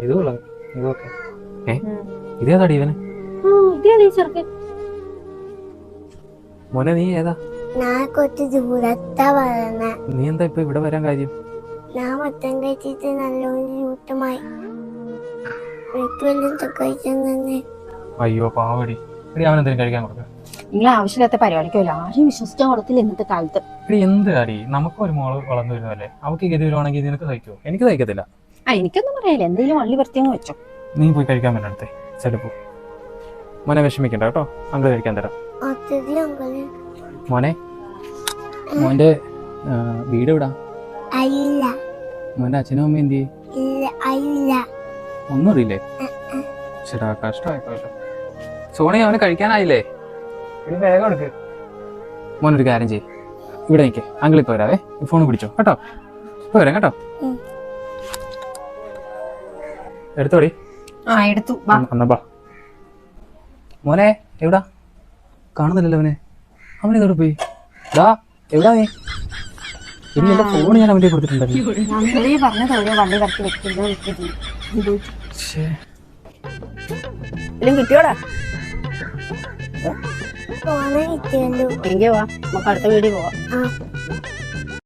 ഇതുള്ളത് ഇതൊക്കെ ഇതേതാടി ഇവന് മോനെ നീ ഏതാ? ഞാൻ കുറച്ച് ദൂരത്താ പറയുന്നേ. നീ എന്താ ഇപ്പൊ ഇവിടെ വരാൻ കാര്യം? ഞാൻ മൊത്തം കഴിച്ചിട്ട് നല്ലോണം ചൂട്ടമായി. കഴിച്ചെന്നെ. അയ്യോ പാവടി. എടി അവൻ എന്തെങ്കിലും കഴിക്കാൻ കൊടുക്ക. നിങ്ങൾ ആവശ്യമില്ലാത്ത പരിപാടിക്കല്ല, ആരും വിശ്വസിക്കാൻ കൊടുത്തില്ല ഇന്നത്തെ കാലത്ത്. എടി എന്ത് അടി, നമുക്ക് ഒരു മോള് വളർന്നു വരുന്നതല്ലേ, അവൾക്ക് ഗതി വരുവാണെങ്കിൽ നിനക്ക് സഹിക്കുമോ? എനിക്ക് സഹിക്കത്തില്ല. എനിക്കൊന്നും പറയാനില്ല, എന്തെങ്കിലും വള്ളി വൃത്തിയെന്ന് വെച്ചോ. നീ പോയി കഴിക്കാൻ പറ്റടുത്തേ ചിലപ്പോ. മോനെ വിഷമിക്കണ്ട കേട്ടോ, അങ്കിൾ കഴിക്കാൻ തരാം. മോനെ മോന്റെ വീട് എവിടാ? മോന്റെ അച്ഛനും അമ്മയും എന്ത് ചെയ്യും? ഒന്നും അറിയില്ലേ? ചേട്ടാ കഷ്ടമായിപ്പോയല്ലോ. സോണി അവന് കഴിക്കാനായില്ലേ? ഇനി വേഗം എടുക്ക്. മോനൊരു കാര്യം ചെയ്യ്, ഇവിടെ നിൽക്കേ, അങ്കിൾ ഇപ്പൊ വരാവേ. ഫോൺ പിടിച്ചോ കേട്ടോ, ഇപ്പൊ വരാം കേട്ടോ. എടുത്തോടി. എടുത്തു. എന്നാ ബാ. മോനെ എവിടാ? കാണുന്നില്ലല്ലോ അവനെ. അവനെതോടെ പോയി? ഡാ എവിടാ നീ? ഇനി എന്റെ ഫോൺ ഞാൻ അവന്റെ കൊടുത്തിട്ടുണ്ടായിരുന്നു. കിട്ടിയോടാ? കിട്ടിയല്ലോ. എങ്കിൽ പോവാ, നമുക്ക് അടുത്ത വീഡിയോ പോവാം.